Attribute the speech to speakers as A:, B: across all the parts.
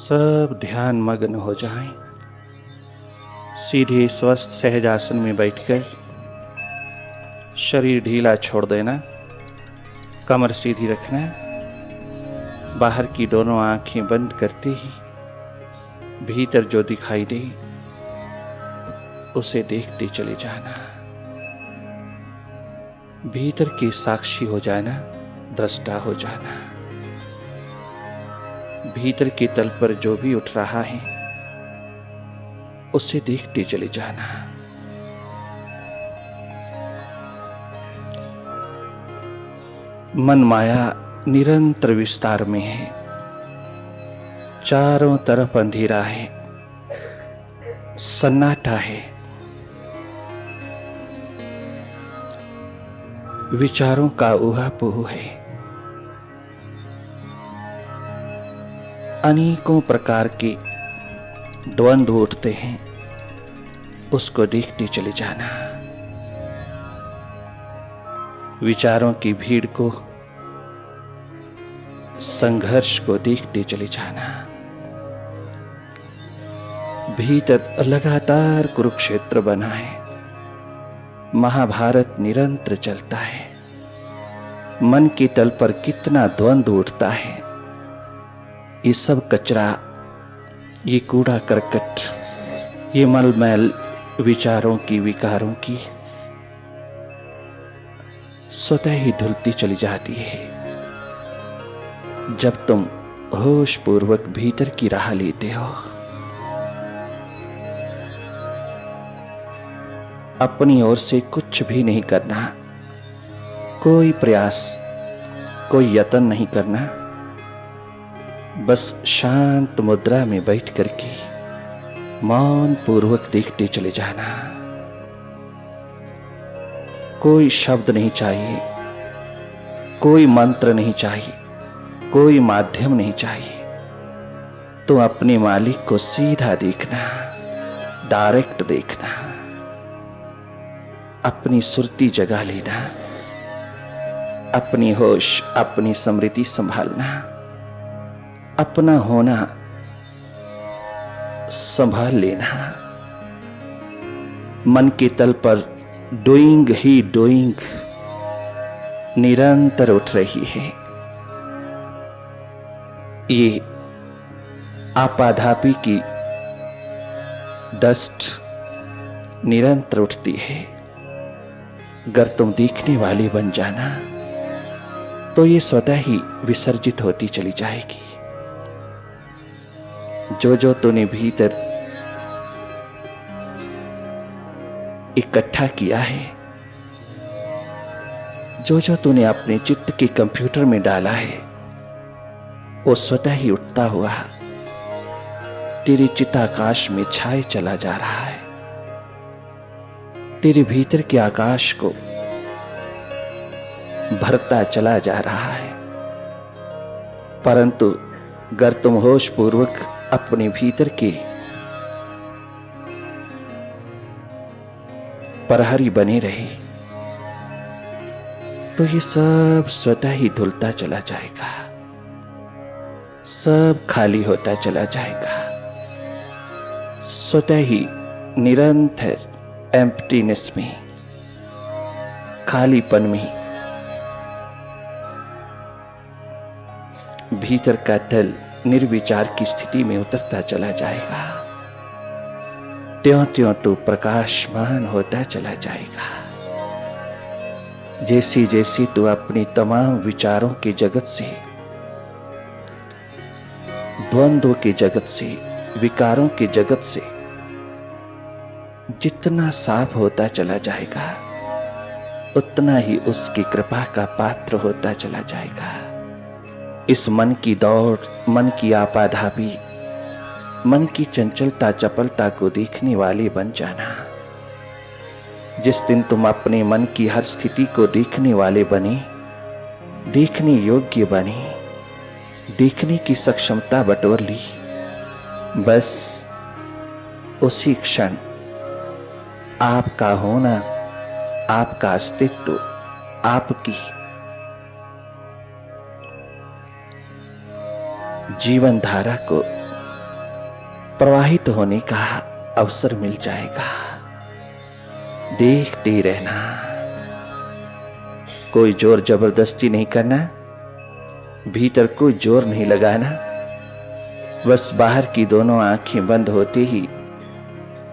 A: सब ध्यान मग्न हो जाएं। सीधे स्वस्थ सहज आसन में बैठकर शरीर ढीला छोड़ देना, कमर सीधी रखना। बाहर की दोनों आंखें बंद करते ही भीतर जो दिखाई दे उसे देखते चले जाना। भीतर के साक्षी हो जाना, दृष्टा हो जाना। भीतर के तल पर जो भी उठ रहा है उसे देखते चले जाना। मन माया निरंतर विस्तार में है, चारों तरफ अंधेरा है, सन्नाटा है। विचारों का ऊहापोह है, अनेकों प्रकार के द्वंद्व उठते हैं, उसको देखते चले जाना। विचारों की भीड़ को, संघर्ष को देखते चले जाना। भीतर लगातार कुरुक्षेत्र बना है, महाभारत निरंतर चलता है। मन के तल पर कितना द्वंद्व उठता है। ये सब कचरा, ये कूड़ा करकट, ये मलमैल विचारों की, विकारों की स्वतः ही धुलती चली जाती है जब तुम होश पूर्वक भीतर की राह लेते हो। अपनी ओर से कुछ भी नहीं करना, कोई प्रयास, कोई यत्न नहीं करना। बस शांत मुद्रा में बैठ करके मौन पूर्वक देखते चले जाना। कोई शब्द नहीं चाहिए, कोई मंत्र नहीं चाहिए, कोई माध्यम नहीं चाहिए। तो अपने मालिक को सीधा देखना, डायरेक्ट देखना। अपनी सुरती जगा लेना, अपनी होश, अपनी स्मृति संभालना, अपना होना संभाल लेना। मन के तल पर डूइंग ही डूइंग निरंतर उठ रही है। ये आपाधापी की डस्ट निरंतर उठती है। अगर तुम देखने वाले बन जाना तो ये स्वतः ही विसर्जित होती चली जाएगी। जो जो तूने भीतर इकट्ठा किया है, जो जो तूने अपने चित्त के कंप्यूटर में डाला है, वो स्वतः ही उठता हुआ तेरे चित्ताकाश में छाए चला जा रहा है। तेरे भीतर के आकाश को भरता चला जा रहा है। परंतु अगर तुम होश पूर्वक अपने भीतर के प्रहरी बने रहे तो ये सब स्वतः ही धुलता चला जाएगा, सब खाली होता चला जाएगा। स्वतः ही निरंतर एम्प्टीनेस में, खालीपन में भीतर का तल निर्विचार की स्थिति में उतरता चला जाएगा। त्यों त्यों तो प्रकाशमान होता चला जाएगा। जैसे जैसे तू अपने तमाम विचारों के जगत से, द्वंद्वों के जगत से, विकारों के जगत से जितना साफ होता चला जाएगा, उतना ही उसकी कृपा का पात्र होता चला जाएगा। इस मन की दौड़, मन की आपाधापी, मन की चंचलता, चपलता को देखने वाले बन जाना। जिस दिन तुम अपने मन की हर स्थिति को देखने वाले बने, देखने योग्य बने, देखने की सक्षमता बटोर ली, बस उसी क्षण आपका होना, आपका अस्तित्व, आपकी जीवन धारा को प्रवाहित होने का अवसर मिल जाएगा। देखते रहना, कोई जोर जबरदस्ती नहीं करना, भीतर कोई जोर नहीं लगाना। बस बाहर की दोनों आंखें बंद होते ही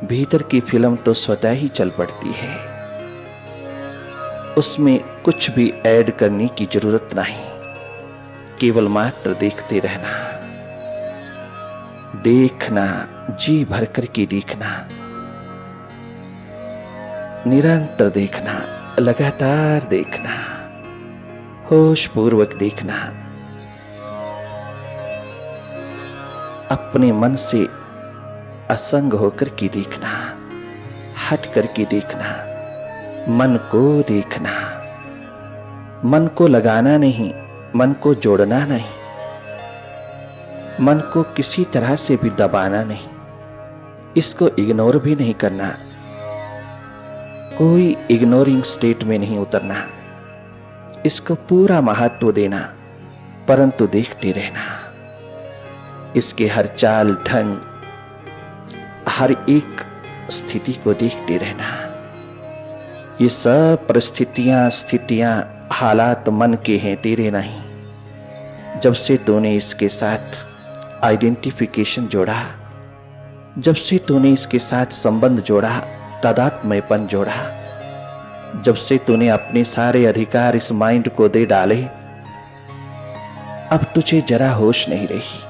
A: भीतर की फिल्म तो स्वतः ही चल पड़ती है। उसमें कुछ भी ऐड करने की जरूरत नहीं, केवल मात्र देखते रहना। देखना, जी भर करके देखना, निरंतर देखना, लगातार देखना, होश पूर्वक देखना। अपने मन से असंग होकर के देखना, हट करके देखना, मन को देखना। मन को लगाना नहीं, मन को जोड़ना नहीं, मन को किसी तरह से भी दबाना नहीं, इसको इग्नोर भी नहीं करना, कोई इग्नोरिंग स्टेट में नहीं उतरना, इसको पूरा महत्व देना, परंतु देखते रहना। इसके हर चाल ढंग, हर एक स्थिति को देखते रहना। ये सब परिस्थितियां, स्थितियां, हालात मन के हैं, तेरे नहीं। जब से तूने इसके साथ आइडेंटिफिकेशन जोड़ा, जब से तूने इसके साथ संबंध जोड़ा, तादात्म्यपन जोड़ा, जब से तूने अपने सारे अधिकार इस माइंड को दे डाले, अब तुझे जरा होश नहीं रही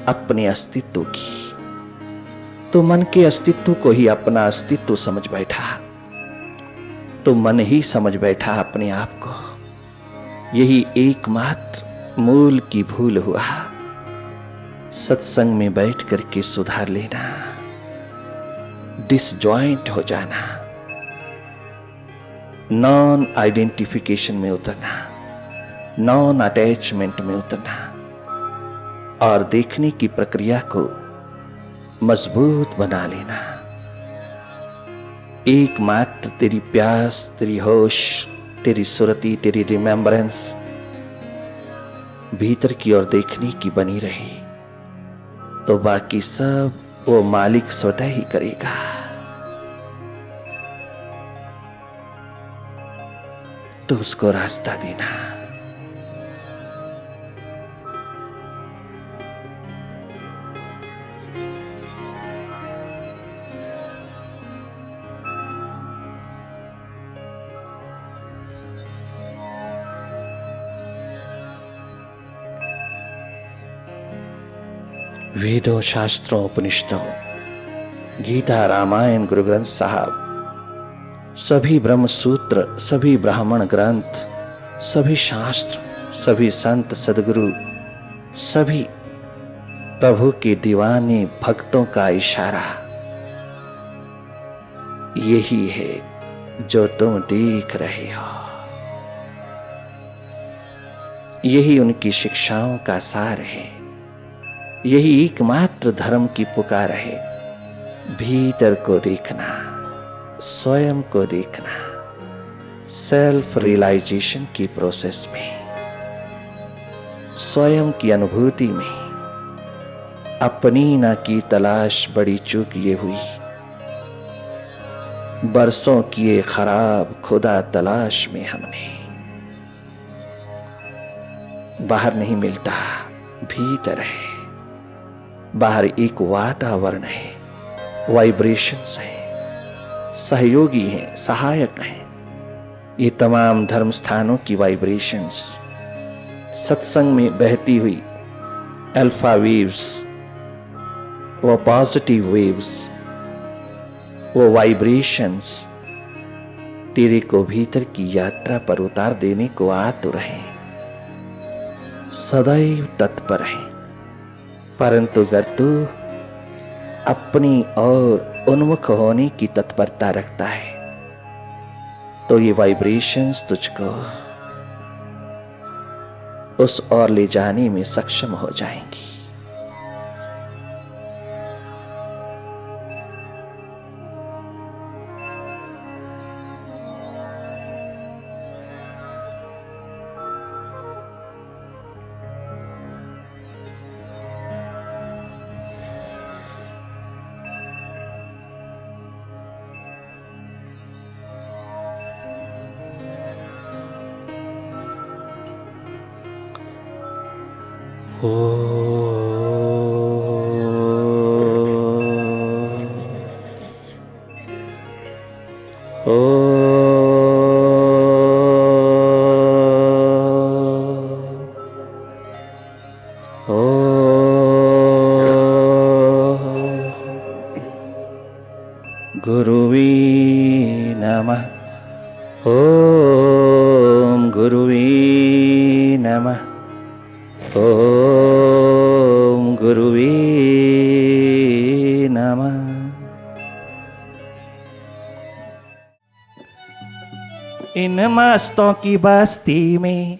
A: अपने अस्तित्व की। तो मन के अस्तित्व को ही अपना अस्तित्व समझ बैठा, तो मन ही समझ बैठा अपने आप को। यही एकमात्र मूल की भूल हुआ। सत्संग में बैठ करके सुधार लेना, डिसजॉइंट हो जाना, नॉन आइडेंटिफिकेशन में उतरना, नॉन अटैचमेंट में उतरना और देखने की प्रक्रिया को मजबूत बना लेना। एकमात्र तेरी प्यास, तेरी होश, तेरी सुरती, तेरी रिमेम्बरेंस भीतर की ओर देखने की बनी रहे, तो बाकी सब वो मालिक स्वतः ही करेगा। तो उसको रास्ता देना। वेदों, शास्त्रों, उपनिषदों, गीता, रामायण, गुरु ग्रंथ साहब, सभी ब्रह्म सूत्र, सभी ब्राह्मण ग्रंथ, सभी शास्त्र, सभी संत सदगुरु, सभी प्रभु के दीवाने भक्तों का इशारा यही है जो तुम देख रहे हो। यही उनकी शिक्षाओं का सार है। यही एकमात्र धर्म की पुकार है। भीतर को देखना, स्वयं को देखना, सेल्फ रियलाइजेशन की प्रोसेस में, स्वयं की अनुभूति में। अपनी ना की तलाश बड़ी चूक ये हुई, बरसों किए खराब खुदा तलाश में हमने। बाहर नहीं मिलता, भीतर है। बाहर एक वातावरण है, वाइब्रेशंस है, सहयोगी हैं, सहायक हैं। ये तमाम धर्म स्थानों की वाइब्रेशंस सत्संग में बहती हुई अल्फा वेव्स, वो पॉजिटिव वेव्स, वो वाइब्रेशंस तेरे को भीतर की यात्रा पर उतार देने को आतुर हैं, सदैव तत्पर हैं। परंतु अगर तू अपनी ओर उन्मुख होने की तत्परता रखता है तो ये वाइब्रेशंस तुझको उस ओर ले जाने में सक्षम हो जाएंगी। ओ गुरुवे नमः। ओम गुरुवे नमः। ओम गुरुवे नमः। इन मस्तों की बस्ती में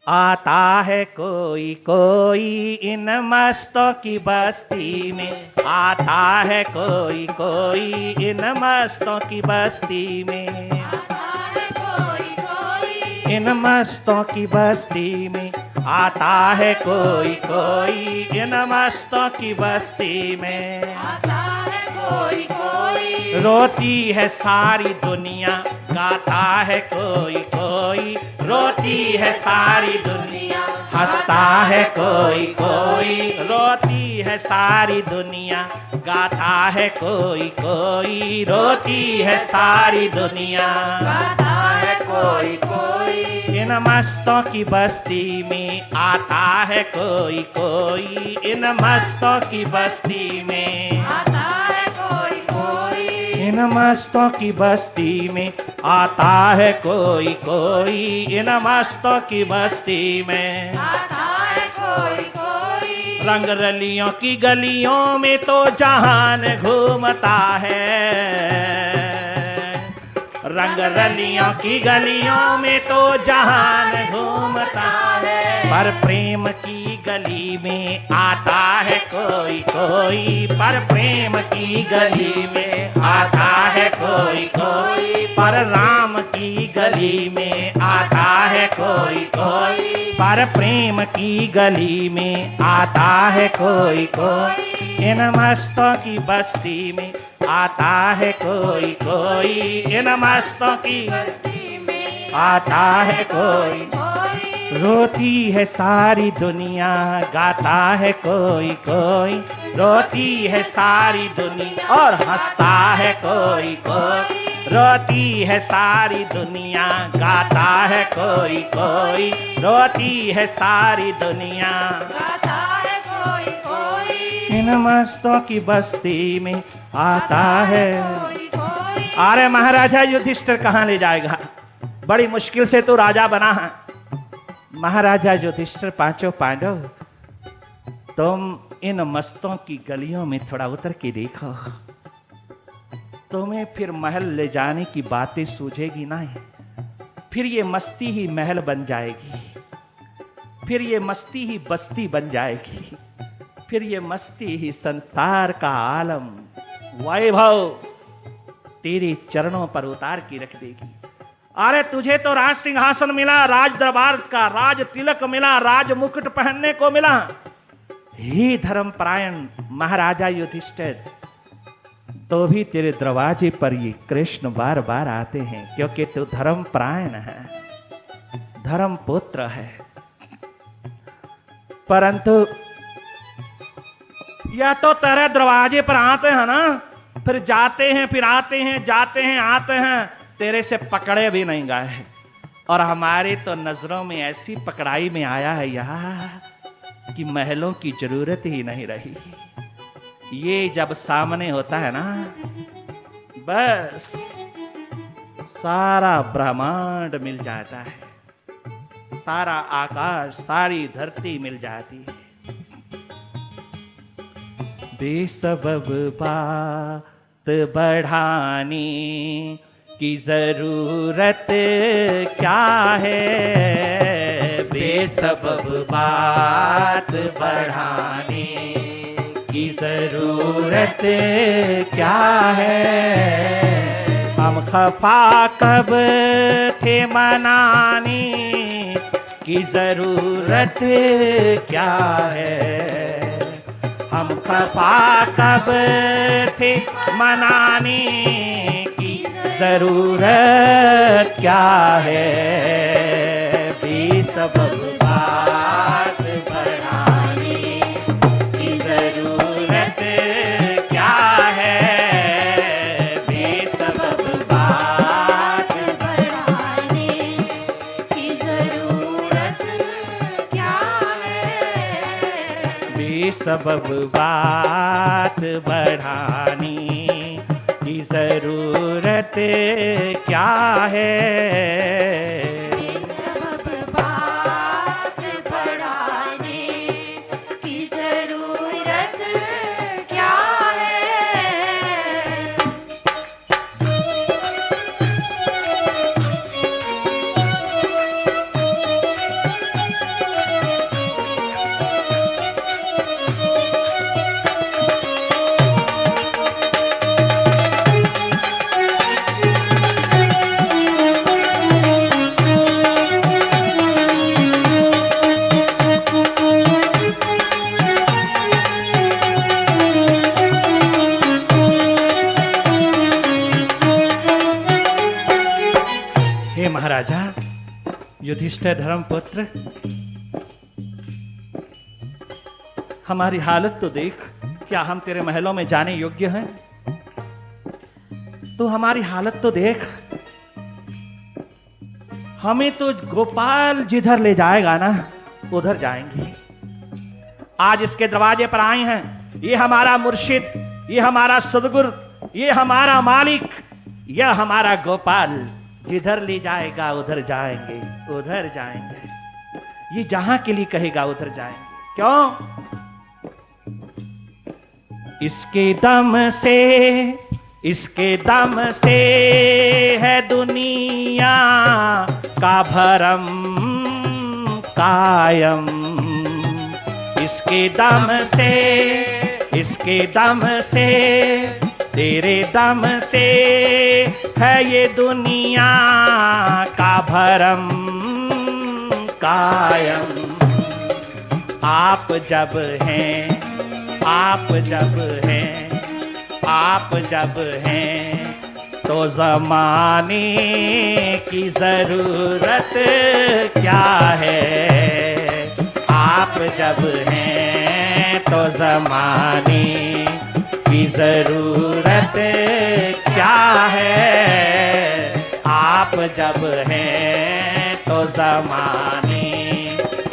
A: आता है कोई कोई, इन मस्तों की बस्ती में आता है कोई कोई, इन मस्तों की बस्ती में आता है कोई कोई, इन मस्तों की बस्ती में आता है कोई कोई, इन मस्तों की बस्ती में आता है कोई कोई। रोती है सारी दुनिया, गाता है कोई कोई, रोती है सारी दुनिया, हंसता है कोई कोई, रोती है सारी दुनिया, गाता है कोई कोई, रोती है सारी दुनिया, गाता है कोई कोई। इन मस्तों की बस्ती में आता है कोई कोई, इन मस्तों की बस्ती में आता है कोई कोई, इन मस्तों की बस्ती में आता है कोई कोई, इन मस्तों की बस्ती में आता है कोई कोई। रंग रलियों की गलियों में तो जहान घूमता है, रंग रलियों की गलियों में तो जहान घूमता है, पर प्रेम की गली में आता है कोई कोई, पर प्रेम की गली में आता है कोई कोई, पर राम की गली में आता है कोई कोई, पर प्रेम की गली में आता है कोई कोई। इन मस्तों की बस्ती में आता है कोई कोई, इन मस्तों की बस्ती में आता है कोई कोई। रोती है सारी दुनिया, गाता है कोई कोई, रोती है सारी दुनिया और हंसता है कोई कोई, रोती है सारी दुनिया, गाता है कोई कोई, रोती है सारी दुनिया, गाता है कोई कोई। इन मस्तों की बस्ती में आता है कोई कोई। अरे महाराजा युधिष्ठिर कहाँ ले जाएगा, बड़ी मुश्किल से तो राजा बना है। महाराजा युधिष्ठिर पांचों पांडव, तुम इन मस्तों की गलियों में थोड़ा उतर के देखो, तुम्हें फिर महल ले जाने की बातें सूझेगी नहीं, फिर ये मस्ती ही महल बन जाएगी, फिर ये मस्ती ही बस्ती बन जाएगी, फिर ये मस्ती ही संसार का आलम वैभव तेरे चरणों पर उतार के रख देगी। अरे तुझे तो राज सिंहासन मिला, राज दरबार का राज तिलक मिला, राज मुकुट पहनने को मिला। हे धर्मपरायण महाराजा युधिष्ठिर, तो भी तेरे दरवाजे पर ये कृष्ण बार बार आते हैं, क्योंकि तू धर्मपरायण है, धर्म पुत्र है। परंतु या तो तेरे दरवाजे पर आते हैं ना, फिर जाते हैं, फिर आते हैं, जाते हैं, आते हैं, तेरे से पकड़े भी नहीं गए। और हमारे तो नजरों में ऐसी पकड़ाई में आया है यहाँ कि महलों की जरूरत ही नहीं रही। ये जब सामने होता है ना, बस सारा ब्रह्मांड मिल जाता है, सारा आकाश, सारी धरती मिल जाती है। बेसबब बात बढ़ाने की जरूरत क्या है, बेसबब बात बढ़ाने की जरूरत क्या है। हम खफा कब थे मनाने की जरूरत क्या है, हम खफा कब थे मनाने की जरूरत क्या है। बेसबब बात बढ़ाने बेसबब बात बढ़ाने की जरूरत क्या है। महाराजा युधिष्ठिर धर्मपुत्र, हमारी हालत तो देख। क्या हम तेरे महलों में जाने योग्य हैं? तो हमारी हालत तो देख। हमें तो गोपाल जिधर ले जाएगा ना उधर जाएंगे। आज इसके दरवाजे पर आए हैं। ये हमारा मुर्शिद, ये हमारा सदगुरु, ये हमारा मालिक, यह हमारा गोपाल जिधर ले जाएगा उधर जाएंगे, उधर जाएंगे। ये जहां के लिए कहेगा उधर जाएंगे। क्यों? इसके दम से है दुनिया का भरम कायम। इसके दम से तेरे दम से है ये दुनिया का भरम कायम। आप जब हैं तो ज़माने की ज़रूरत क्या है। आप जब हैं तो ज़माने की ज़रूरत क्या है। आप जब हैं तो ज़माने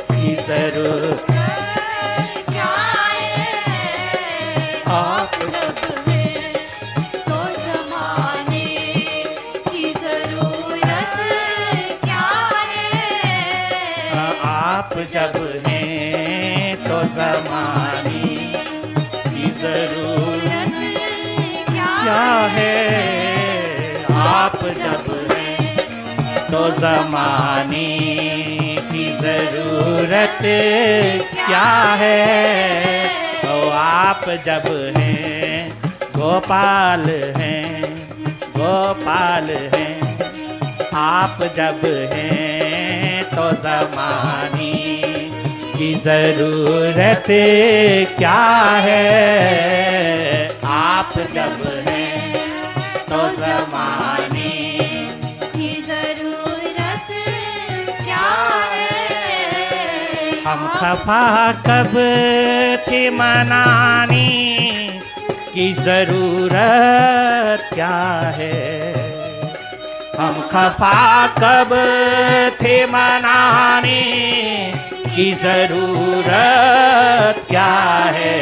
A: की ज़रूरत क्या है। आप जब हैं तो ज़माने की ज़रूरत क्या है। आप जब हैं तो ज़माने की ज़रूरत क्या है। आप जब हैं तो ज़माने की ज़रूरत क्या है। तो आप जब हैं गोपाल हैं, गोपाल हैं। आप जब हैं तो ज़माने की ज़रूरत क्या है। आप जब हैं तो ज़माने की ज़रूरत क्या है। हम खफा कब थे मनाने की ज़रूरत क्या है। हम खफा कब थे मनाने की ज़रूरत क्या है।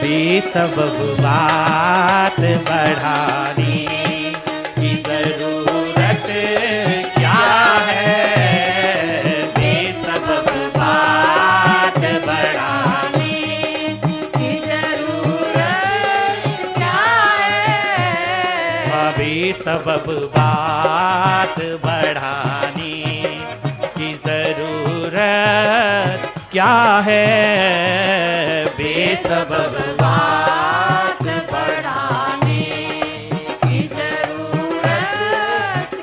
A: बेसबब बात बढ़ाने की ज़रूरत क्या है। बेसबब बात बढ़ाने की ज़रूरत क्या है। बेसबब बात बढ़ाने की ज़रूरत क्या है। बेसबब बात बढ़ाने की ज़रूरत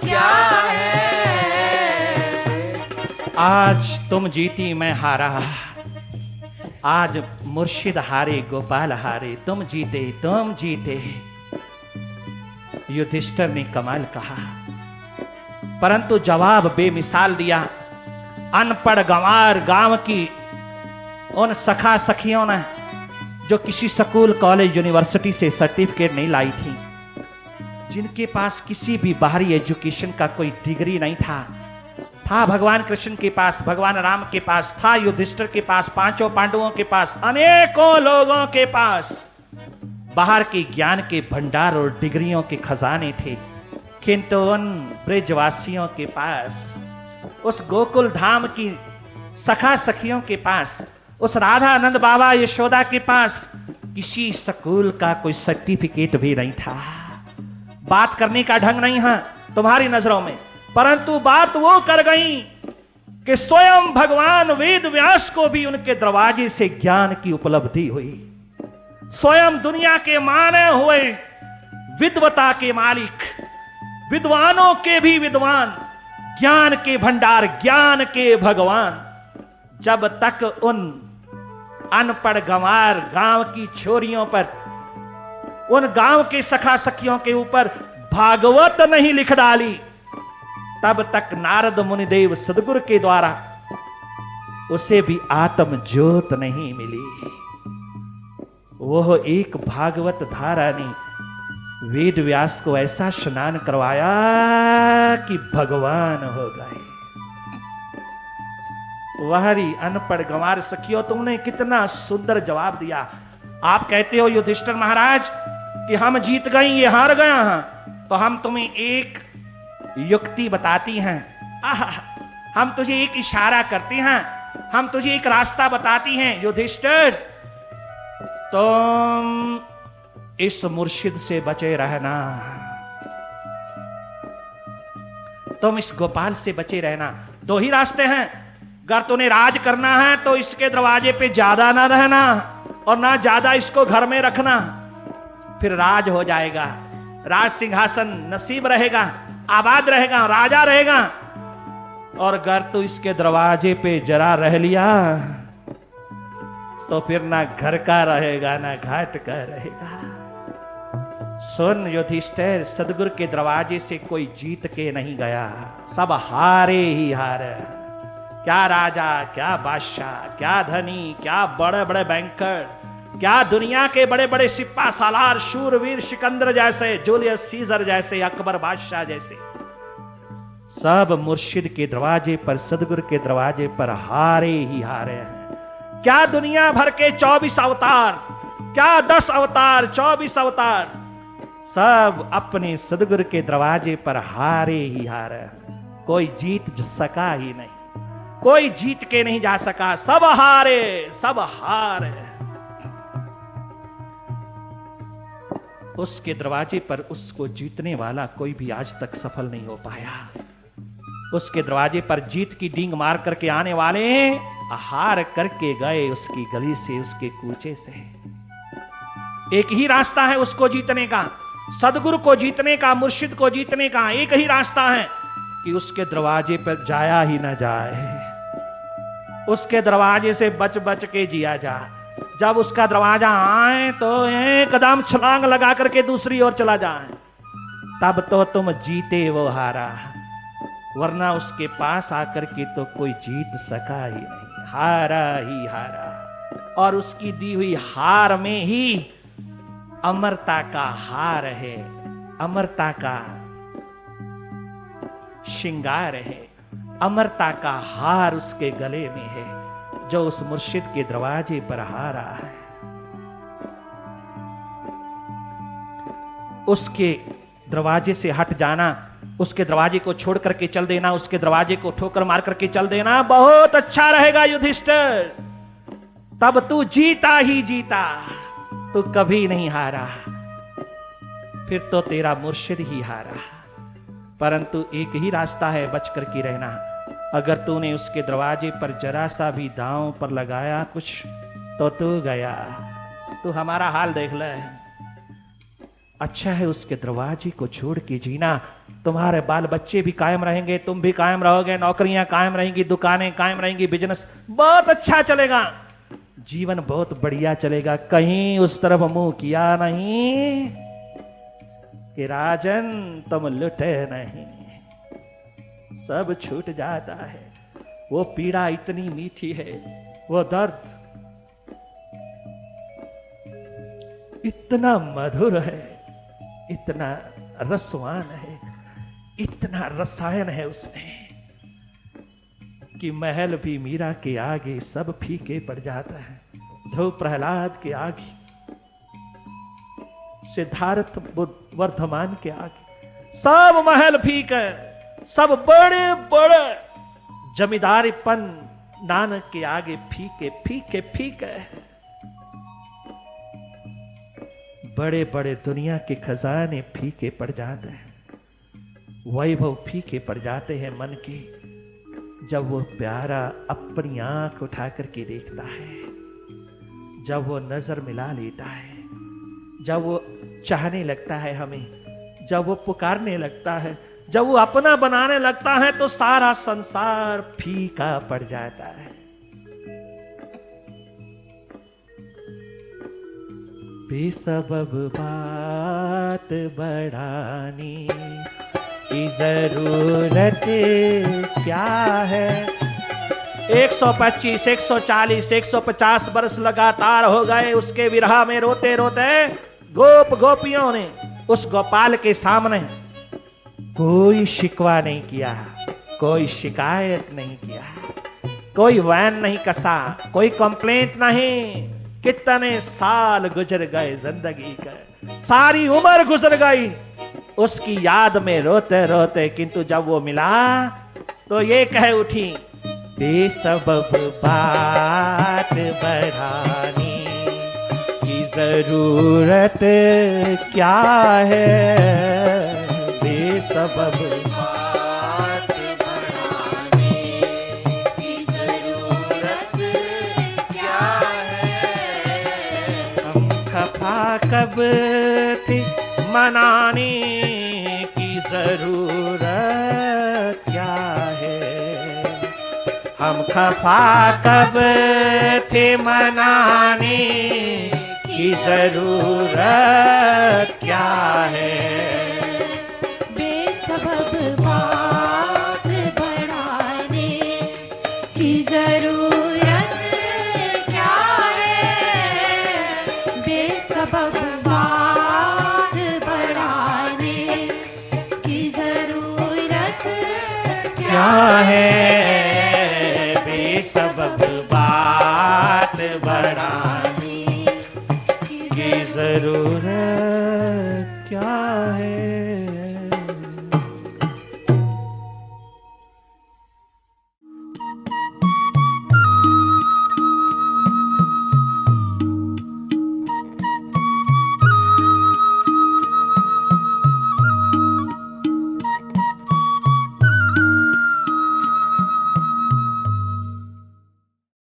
A: क्या है। आज तुम जीती मैं हारा। आज मुर्शिद हारे गोपाल हारे। तुम जीते तुम जीते। युधिष्ठिर ने कमाल कहा, परंतु जवाब बेमिसाल दिया। अनपढ़ गंवार गांव की उन सखा सखियों ने जो किसी स्कूल कॉलेज यूनिवर्सिटी से सर्टिफिकेट नहीं लाई थी, जिनके पास किसी भी बाहरी एजुकेशन का कोई डिग्री नहीं था,
B: था भगवान कृष्ण के पास, भगवान राम के पास, था युधिष्ठिर के पास, पांचों पांडवों के पास, अनेकों लोगों के पास बाहर के ज्ञान के भंडार और डिग्रियों के खजाने थे, किंतु उन ब्रजवासियों के पास, उस गोकुल धाम की सखा सखियों के पास, उस राधा आनंद बाबा यशोदा के पास किसी स्कूल का कोई सर्टिफिकेट भी नहीं था। बात करने का ढंग नहीं है तुम्हारी नजरों में, परंतु बात वो कर गई कि स्वयं भगवान वेद व्यास को भी उनके दरवाजे से ज्ञान की उपलब्धि हुई। स्वयं दुनिया के माने हुए विद्वता के मालिक, विद्वानों के भी विद्वान, ज्ञान के भंडार, ज्ञान के भगवान, जब तक उन अनपढ़ गंवार गांव की छोरियों पर, उन गांव के सखा सखियों के ऊपर भागवत नहीं लिख डाली, तब तक नारद मुनिदेव सदगुरु के द्वारा उसे भी आत्म ज्योत नहीं मिली। वह एक भागवत धारा ने वेद व्यास को ऐसा स्नान करवाया कि भगवान हो गए। वहरी अनपढ़ गंवार सखियों, तुमने कितना सुंदर जवाब दिया। आप कहते हो युधिष्ठिर महाराज कि हम जीत गए, ये हार गया हैं, तो हम तुम्हें एक युक्ति बताती हैं, हम तुझे एक इशारा करते हैं, हम तुझे एक रास्ता बताती हैं। युधिष्ठिर, तुम इस मुर्शिद से बचे रहना, तुम इस गोपाल से बचे रहना। दो ही रास्ते हैं, अगर तुम्हें राज करना है तो इसके दरवाजे पे ज्यादा ना रहना और ना ज्यादा इसको घर में रखना, फिर राज हो जाएगा, राज सिंहासन नसीब रहेगा, आबाद रहेगा, राजा रहेगा। और अगर तू इसके दरवाजे पे जरा रह लिया तो फिर ना घर का रहेगा ना घाट का रहेगा। सुन युधिष्ठिर, सदगुरु के दरवाजे से कोई जीत के नहीं गया, सब हारे ही हारे। क्या राजा, क्या बादशाह, क्या धनी, क्या बड़े बड़े बैंकर, क्या दुनिया के बड़े बड़े सिपा सालार, शूरवीर, सिकंदर जैसे, जूलियस सीजर जैसे, अकबर बादशाह जैसे, सब मुर्शिद के दरवाजे पर, सदगुरु के दरवाजे पर हारे ही हारे हैं। क्या दुनिया भर के 24 अवतार, क्या 10 अवतार, 24 अवतार, सब अपने सदगुरु के दरवाजे पर हारे ही हारे हैं। कोई जीत सका ही नहीं, कोई जीत के नहीं जा सका, सब हारे, सब हारे। उसके दरवाजे पर उसको जीतने वाला कोई भी आज तक सफल नहीं हो पाया। उसके दरवाजे पर जीत की डींग मार करके आने वाले हार करके गए उसकी गली से, उसके कूचे से। एक ही रास्ता है उसको जीतने का, सदगुरु को जीतने का, मुर्शिद को जीतने का एक ही रास्ता है कि उसके दरवाजे पर जाया ही ना जाए, उसके दरवाजे से बच बच के जिया जा। जब उसका दरवाजा आए तो एकदम छलांग लगा करके दूसरी ओर चला जाए, तब तो तुम जीते वो हारा, वरना उसके पास आकर के तो कोई जीत सका ही नहीं, हारा ही हारा। और उसकी दी हुई हार में ही अमरता का हार है, अमरता का श्रृंगार है, अमरता का हार उसके गले में है, जो उस मुर्शिद के दरवाजे पर हारा है। उसके दरवाजे से हट जाना, उसके दरवाजे को छोड़ करके चल देना, उसके दरवाजे को ठोकर मार करके चल देना बहुत अच्छा रहेगा युधिष्ठिर। तब तू जीता ही जीता, तू कभी नहीं हारा, फिर तो तेरा मुर्शिद ही हारा। परंतु एक ही रास्ता है बच करके रहना, अगर तूने उसके दरवाजे पर जरा सा भी दांव पर लगाया कुछ तो तू गया। तू हमारा हाल देख ले, अच्छा है उसके दरवाजे को छोड़ के जीना, तुम्हारे बाल बच्चे भी कायम रहेंगे, तुम भी कायम रहोगे, नौकरियां कायम रहेंगी, दुकानें कायम रहेंगी, बिजनेस बहुत अच्छा चलेगा, जीवन बहुत बढ़िया चलेगा। कहीं उस तरफ मुंह किया नहीं कि राजन तुम लुटे नहीं, सब छूट जाता है। वो पीड़ा इतनी मीठी है, वो दर्द इतना मधुर है, इतना रसवान है, इतना रसायन है उसमें कि महल भी मीरा के आगे सब फीके पड़ जाता है। ध्रुव प्रहलाद के आगे, सिद्धार्थ वर्धमान के आगे सब महल फीके, सब बड़े बड़े जमींदारीपन नानक के आगे फीके फीके फीके। बड़े बड़े दुनिया के खजाने फीके पड़ जाते हैं, वैभव फीके पड़ जाते हैं मन के, जब वो प्यारा अपनी आंख उठा करके देखता है, जब वो नजर मिला लेता है, जब वो चाहने लगता है हमें, जब वो पुकारने लगता है, जब वो अपना बनाने लगता है, तो सारा संसार फीका पड़ जाता है। बेसबब बात बढ़ाने की जरूरत क्या है। 125, 140, 150 वर्ष लगातार हो गए उसके विरह में रोते रोते। गोप गोपियों ने उस गोपाल के सामने कोई शिकवा नहीं किया, कोई शिकायत नहीं किया, कोई वैन नहीं कसा, कोई कंप्लेंट नहीं। कितने साल गुजर गए जिंदगी के, सारी उम्र गुजर गई उसकी याद में रोते रोते, किंतु जब वो मिला तो ये कह उठी, बेसबब बात बढ़ाने की जरूरत क्या है। बेसबब बात बढ़ाने की जरूरत क्या है। हम खफा कब थे, मनाने की जरूरत क्या है। हम खफा कब थे, मनाने की जरूरत क्या है।
C: बेसबब बात बढ़ाने की जरूरत क्या है। बेसबब बात बढ़ाने की जरूरत क्या है।
B: बेसबब